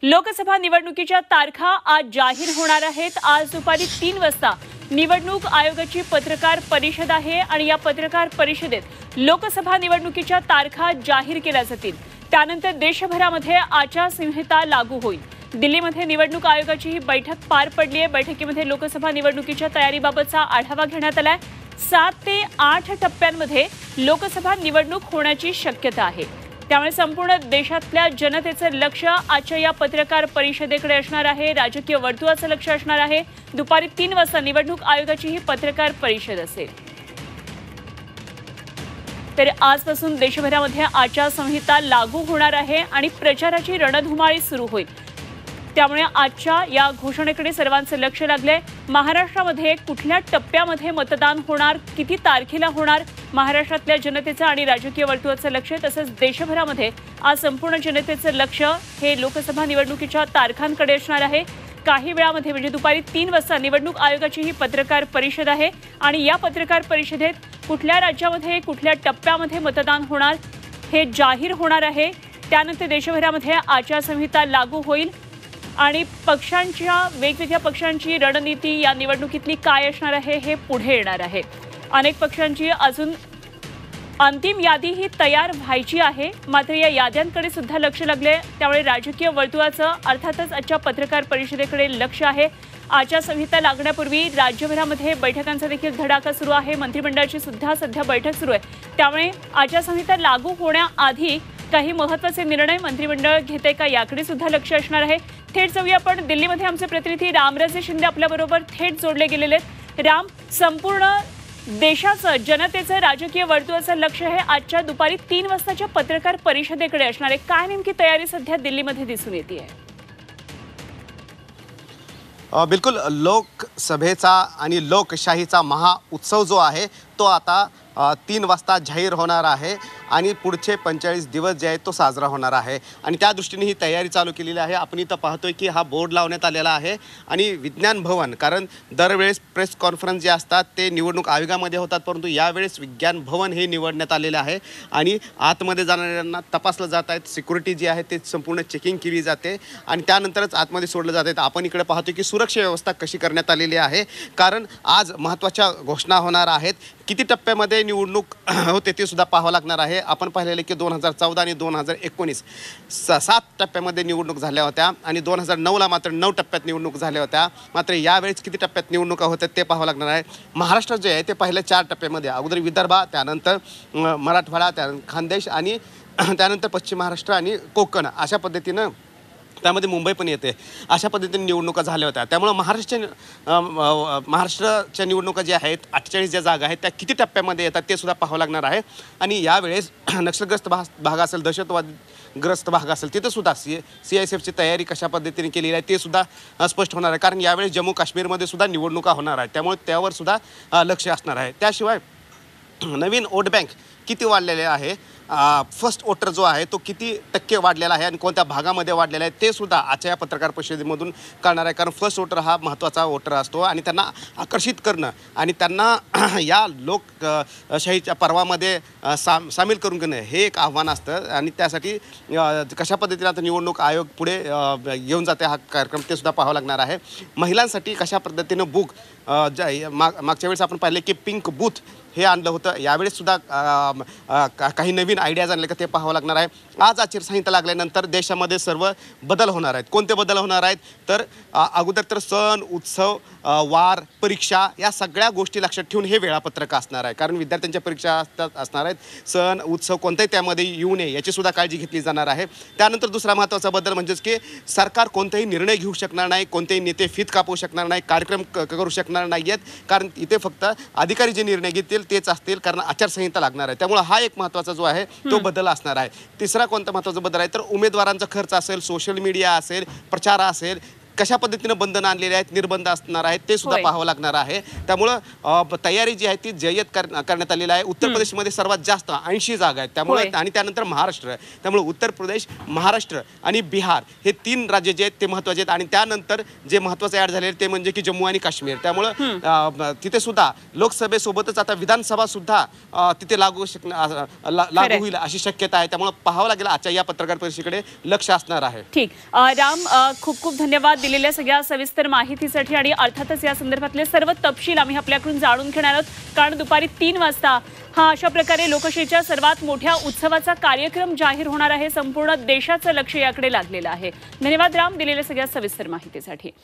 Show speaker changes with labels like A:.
A: लोकसभा निवडणुकीच्या तारखा आज जाहीर होणार आहेत। आज दुपारी 3 वाजता निवडणूक आयोगाची पत्रकार परिषद आहे आणि या पत्रकार परिषदेत लोकसभा निवडणुकीच्या तारखा जाहीर केल्या जातील। त्यानंतर देशभरामध्ये आचारसंहिता लागू होईल। दिल्लीमध्ये निवडणूक आयोगाची ही बैठक पार पडली आहे। बैठकीमध्ये लोकसभा निवडणुकीच्या तयारीबाबतचा आढावा घेण्यात आलाय। 7 ते 8 टप्प्यांमध्ये लोकसभा निवडणूक होण्याची शक्यता आहे। त्यामुळे संपूर्ण देशातल्या जनतेचं लक्ष आजच्या या पत्रकार परिषदेकडे असणार आहे। राजकीय वर्तुळाचं लक्ष असणार आहे। दुपारी 3 वाजता निवडणूक आयोगाची ही पत्रकार परिषद असेल। तर आजपासून देशभरामध्ये आचारसंहिता लागू होणार आहे आणि प्रचाराची रणधुमाळी सुरू होईल। त्यामुळे आजच्या या घोषणेकडे सर्वांचं लक्ष लागलंय। महाराष्ट्रामध्ये कुठल्या टप्प्यामध्ये मतदान होणार, किती तारखेला होणार, महाराष्ट्रातल्या जनतेचं आणि राजकीय वर्तुळाचं लक्ष, तसंच देशभरामध्ये आज संपूर्ण जनतेचं लक्ष हे लोकसभा निवडणुकीच्या तारखांकडे असणार आहे। काही वेळामध्ये म्हणजे दुपारी 3 वाजता निवडणूक आयोगाची ही पत्रकार परिषद आहे आणि या पत्रकार परिषदेत कुठल्या राज्यामध्ये कुठल्या टप्प्यामध्ये मतदान होणार हे जाहीर होणार आहे। त्यानंतर देशभरामध्ये आचारसंहिता लागू होईल आणि वेगवेगळ्या पक्षांची रणनीती या निवडणुकीतली काय असणार आहे हे पुढे येणार आहे। अनेक पक्षांची अजून अंतिम यादी ही तयार व्हायची आहे, मात्र या याद्यांकडे सुद्धा लक्ष लागले। त्यामुळे राजकीय वर्तुळाचं अर्थातच आजच्या पत्रकार परिषदेकडे लक्ष आहे। आचारसंहिता लागण्यापूर्वी राज्यभरामध्ये बैठकांचा देखील धडाका सुरू आहे। मंत्रिमंडळाची सुद्धा सध्या बैठक सुरू आहे। त्यामुळे आचारसंहिता लागू होण्याआधी काही महत्त्वाचे निर्णय मंत्रिमंडळ घेते का याकडे सुद्धा लक्ष असणार आहे। थेट जाऊया आपण दिल्लीमध्ये आमचे प्रतिनिधी रामराजे शिंदे आपल्याबरोबर थेट जोडले गेलेले आहेत। राम, संपूर्ण देशाचं जनतेचं राजकीय वर्तुळाचं लक्ष हे आजच्या दुपारी 3 वाजताच्या पत्रकार परिषदेकडे असणार आहे। काय नेमकी तयारी सध्या दिल्लीमध्ये दिसून येते?
B: बिलकुल, लोकसभेचा आणि लोकशाहीचा महाउत्सव जो आहे तो आता 3 वाजता जाहीर होणार आहे आणि पुढचे 45 दिवस जे आहेत तो साजरा होणार आहे आणि त्या दृष्टीने ही तयारी चालू केलेली आहे। आपण इथं पाहतोय की हा बोर्ड लावण्यात आलेला आहे आणि विज्ञान भवन, कारण दरवेळेस प्रेस कॉन्फरन्स जे असतात ते निवडणूक आयोगामध्ये होतात, परंतु यावेळेस विज्ञान भवन हे निवडण्यात आलेलं आहे आणि आतमध्ये जाणाऱ्यांना तपासलं जात आहेत। सिक्युरिटी जी आहे ते संपूर्ण चेकिंग केली जाते आणि त्यानंतरच आतमध्ये सोडलं जात आहे। आपण इकडे पाहतोय की सुरक्षा व्यवस्था कशी करण्यात आलेली आहे, कारण आज महत्त्वाच्या घोषणा होणार आहेत। किती टप्प्यामध्ये निवडणूक होते ते सुद्धा पाहावं लागणार आहे। आपण पाहिलेलं की 2014 आणि 2019 7 टप्प्यामध्ये निवडणूक झाल्या होत्या आणि 2009ला मात्र 9 टप्प्यात निवडणूक झाल्या होत्या। मात्र यावेळेस किती टप्प्यात निवडणुका होत्या ते पाहावं लागणार आहे। महाराष्ट्र जे आहे ते पहिल्या 4 टप्प्यामध्ये, अगोदर विदर्भ, त्यानंतर मराठवाडा, त्यानंतर खानदेश आणि त्यानंतर पश्चिम महाराष्ट्र आणि कोकण, अशा पद्धतीनं त्यामध्ये मुंबई पण येते, अशा पद्धतीने निवडणुका झाल्या होत्या। त्यामुळे महाराष्ट्राच्या निवडणुका ज्या आहेत 48 ज्या जागा आहेत त्या किती टप्प्यामध्ये येतात ते सुद्धा पाहावं लागणार आहे। आणि यावेळेस नक्षलग्रस्त भाग असेल, दहशतवादग्रस्त भाग असेल, तिथं सुद्धा CISFची तयारी कशा पद्धतीने केलेली आहे ते सुद्धा स्पष्ट होणार आहे, कारण यावेळेस जम्मू काश्मीरमध्ये सुद्धा निवडणुका होणार आहेत, त्यामुळे त्यावर सुद्धा लक्ष असणार आहे। त्याशिवाय नवीन वोट बँक किती वाढलेले आहे, फर्स्ट वोटर जो आहे तो किती टक्के वाढलेला आहे आणि कोणत्या भागामध्ये वाढलेला आहे ते सुद्धा आजच्या या पत्रकार परिषदेमधून कळणार आहे। कारण फर्स्ट वोटर हा महत्त्वाचा वोटर असतो आणि त्यांना आकर्षित करणं आणि त्यांना या लोकशाहीच्या पर्वामध्ये सामील करून घेणं हे एक आव्हान असतं आणि त्यासाठी कशा पद्धतीने आता निवडणूक आयोग पुढे घेऊन जाते हा कार्यक्रम ते सुद्धा पाहावं लागणार आहे। महिलांसाठी कशा पद्धतीनं मागच्या वेळेस आपण पाहिले की पिंक बूथ हे आणलं होतं, यावेळेस सुद्धा काही नवीन आयडियाज आणले का ते पाहावं लागणार आहे। आज आचारसंहिता लागल्यानंतर देशामध्ये सर्व बदल होणार आहेत। कोणते बदल होणार आहेत तर अगोदर तर सण, उत्सव, वार, परीक्षा या सगळ्या गोष्टी लक्षात ठेवून हे वेळापत्रक असणार आहे, कारण विद्यार्थ्यांच्या परीक्षा असणार आहेत। सण, उत्सव कोणताही त्यामध्ये येऊ नये याची सुद्धा काळजी घेतली जाणार आहे। त्यानंतर दुसरा महत्त्वाचा बदल म्हणजेच की सरकार कोणताही निर्णय घेऊ शकणार नाही, कोणतेही नेते फीत कापू शकणार नाही, कार्यक्रम करू शकणार नाही आहेत, कारण इथे फक्त अधिकारी जे निर्णय घेतील तेच असतील, कारण आचारसंहिता लागणार आहे। त्यामुळे हा एक महत्त्वाचा जो आहे तो बदल असणार आहे। तिसरा कोणता महत्त्वाचा बदल आहे तर उमेदवारांचा खर्च असेल, सोशल मीडिया असेल, प्रचार असेल, कशा पद्धतीनं बंधनं आणलेली आहेत, निर्बंध असणार आहेत ते सुद्धा
A: होय.
B: पाहावं लागणार आहे. त्यामुळं तयारी जी आहे ती जय्यत करण्यात आलेली आहे. उत्तर प्रदेशमध्ये सर्वात जास्त 80 जागा आहेत. त्यामुळे
A: होय.
B: आणि त्यानंतर महाराष्ट्र आहे. त्यामुळे उत्तर प्रदेश, महाराष्ट्र आणि बिहार हे 3 राज्य जे आहेत ते महत्त्वाचे आहेत. आणि त्यानंतर जे महत्त्वाचं ऍड झालेले ते म्हणजे की जम्मू आणि काश्मीर. त्यामुळं तिथे सुद्धा लोकसभेसोबतच आता विधानसभा सुद्धा तिथे लागू होईल अशी शक्यता आहे. त्यामुळे पाहावं लागेल आजच्या या पत्रकार परिषदेकडे लक्ष असणार आहे.
A: ठीक. राम, खूप खूप धन्यवाद दिलेल्या सगळ्या सविस्तर माहितीसाठी आणि अर्थातच या संदर्भातले सर्व तपशील आम्ही आपल्याकडून जाणून घेणार आहोत. कारण दुपारी 3 वाजता हा अशा प्रकारे लोकशाहीच्या सर्वात मोठ्या उत्सवाचा कार्यक्रम जाहीर होणार आहे. संपूर्ण देशाचं लक्ष याकडे लागलेलं आहे. धन्यवाद राम, दिलेल्या सगळ्या सविस्तर माहितीसाठी.